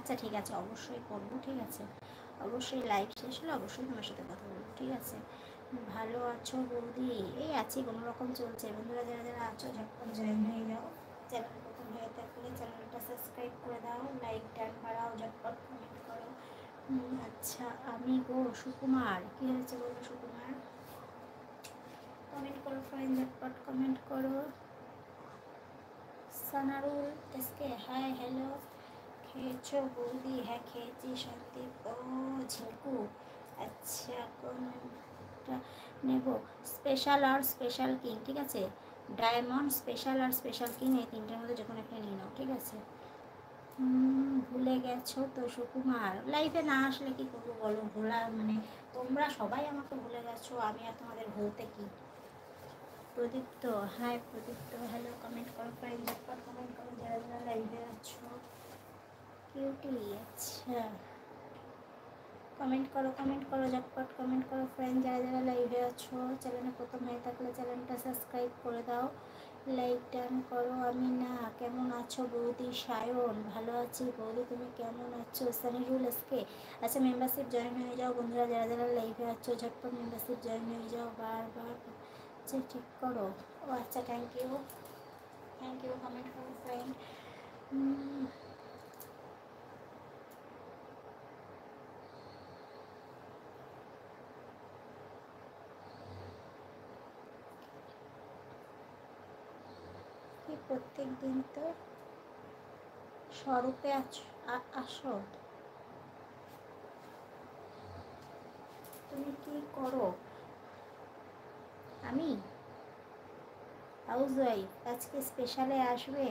আচ্ছা ঠিক আছে, অবশ্যই করবো, ঠিক আছে, অবশ্যই লাইভ শেষ হলে অবশ্যই তোমার সাথে কথা বলবো, ঠিক আছে। ভালো আছো বৌদি? এই আছি, কোনো রকম চলছে। বন্ধুরা যারা যারা আছো ঝটপট জয়েন হয়ে যাও। চ্যানেল প্রথম হয়ে থাকলে চ্যানেলটা সাবস্ক্রাইব করে দাও, লাইক টান বাড়াও, ঝটপট কমেন্ট করো। আচ্ছা আমি গো সুকুমার, কী হয়েছে বলো সুকুমার? কমেন্ট করো ফ্রেন্ড, ঝটপট কমেন্ট করো। Sanarul SK hi hello. খেয়েছো বৌদি? হ্যাঁ খেয়েছি। সন্দীপ ও ঝিঙ্কু, আচ্ছা কোনটা নেব? স্পেশাল আর স্পেশাল কিং, ঠিক আছে। ডায়মন্ড, স্পেশাল আর স্পেশাল কিং, এই তিনটের মধ্যে যে কোনো একটা নিয়ে নাও, ঠিক আছে। ভুলে গেছো তো সুকুমার? লাইফে না আসলে কি করবো বলো, ভোলা মানে তোমরা সবাই আমাকে ভুলে গেছো, আমি আর তোমাদের ভুলতে কি। প্রদীপ্ত, হাই প্রদীপ্ত, হ্যালো। কমেন্ট করো ফ্রেন্ড, ঝটপট কমেন্ট করো যারা যারা লাইভে আছো। কিউটি, আচ্ছা কমেন্ট করো ঝটপট কমেন্ট করো ফ্রেন্ড যারা যারা লাইভে আছো। চ্যানেলে প্রথম হয়ে থাকলে চ্যানেলটা সাবস্ক্রাইব করে দাও, লাইক টান করো। আমি না, কেমন আছো বৌদি? সায়ন, ভালো আছি বৌদি, তুমি কেমন আছো? সানিরুল এসকে, আচ্ছা মেম্বারশিপ জয়েন হয়ে যাও বন্ধুরা যারা যারা লাইভে আছো, ঝটপট মেম্বারশিপ জয়েন হয়ে যাও। বারবার ঠিক করো। ও আচ্ছা, থ্যাংক ইউ কমেন্ট করো ফ্রেন্ড। প্রত্যেক দিন তো স্বরূপে আসো, তুমি কি করো? আমি হাউস ওয়াইফ। আজকে স্পেশালে আসবে?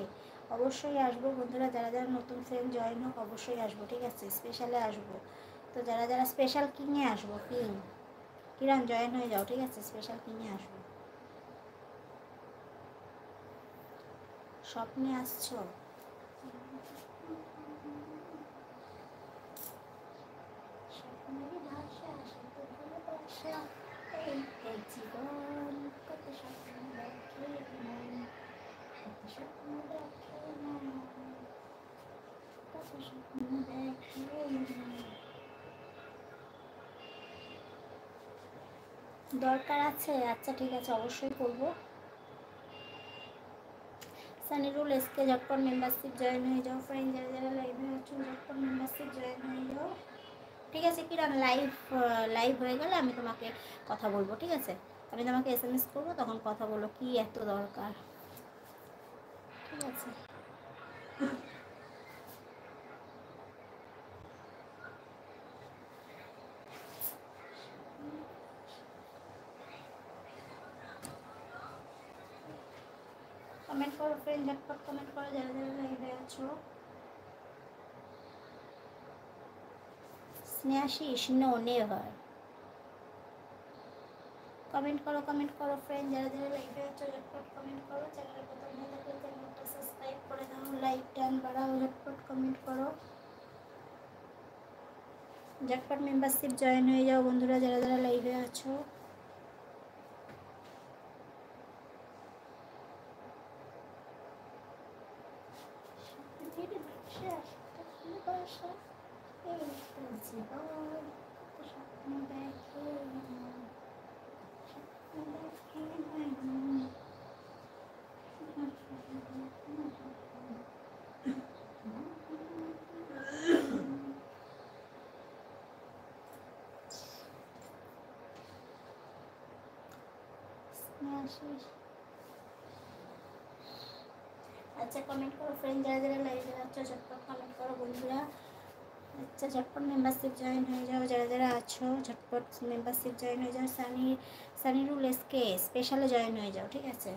অবশ্যই আসবো বন্ধুরা, যারা যারা নতুন ফ্রেন্ড জয়েন হোক অবশ্যই আসবো, ঠিক আছে, স্পেশালে আসবো। তো যারা যারা স্পেশাল কিংয়ে আসবো, কিরণ জয়েন হয়ে যাও, ঠিক আছে, স্পেশাল কিংয়ে আসবো। স্বপ্নে আসছো? স্বপ্নের ভাষা শুধু ভালোবাসা, এই জীবন কত স্বপ্ন দেখে মন, কত স্বপ্ন দেখে মন, কত স্বপ্ন দেখে মন। দরকার আছে, আচ্ছা ঠিক আছে, অবশ্যই করবো। সানিরুল এসকে, ঝটপট মেম্বারশিপ জয়েন হয়ে যাও ফ্রেন্ড যারা যারা লাইভে আছো, ঝটপট মেম্বারশিপ জয়েন হয়ে যাও, ঠিক আছে। কিরণ লাইভ হয়ে গেলে আমি তোমাকে কথা বলবো, ঠিক আছে, আমি তোমাকে SMS করবো, তখন কথা বলো কি এত দরকার, ঠিক আছে। কমেন্ট করো ফ্রেন্ড, ঝটপট কমেন্ট করো যারা যারা লাইভে আছো। Snehashis, no never. কমেন্ট করো ফ্রেন্ড যারা যারা লাইভে আছো, ঝটপট কমেন্ট করো। চ্যানেলে প্রথম হয়ে থাকলে চ্যানেলটা সাবস্ক্রাইব করে দাও, লাইক টান বাড়াও, ঝটপট কমেন্ট করো। ঝটপট মেম্বারশিপ জয়েন হয়ে যাও বন্ধুরা যারা যারা লাইভে আছো। আচ্ছা কমেন্ট করো ফ্রেন্ড যারা যারা লাইভে আছো, ঝটপট কমেন্ট করো বন্ধুরা। আচ্ছা ঝটপট মেম্বারশিপ জয়েন হয়ে যাও যারা যারা আছো, ঝটপট মেম্বারশিপ জয়েন হয়ে যাও। সানিরুল এসকে স্পেশালে জয়েন হয়ে যাও, ঠিক আছে।